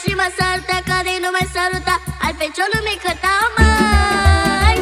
și mă sărută, că de nu mă sărută al feciorul mică ta, măi.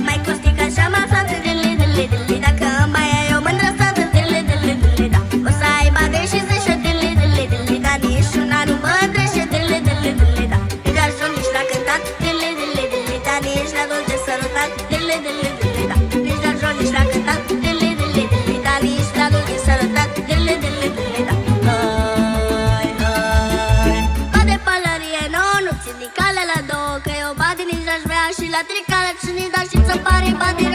Mai costic așa mă aflat, dili, dili, dili. Dacă mai ai o mândră stată, dili, dili, dili, da. O să ai bade și zice, dili, dili, dili, da. Nici una nu mă drește, dili, dili, dili, da. Nici la jur, nici la cântat, dili, dili, dili, da. Nici la dulce sărutat, dili, dili, dili, da. Nici la jur, nici la cântat, dili, dili, dili, da. Nici la dulce sărutat, dili, dili, dili, da. Hai, hai. Bade pălărie, nu țin din cale la două, că eu bade nici aș vrea și la tricală și nici da și ți-o pare bade.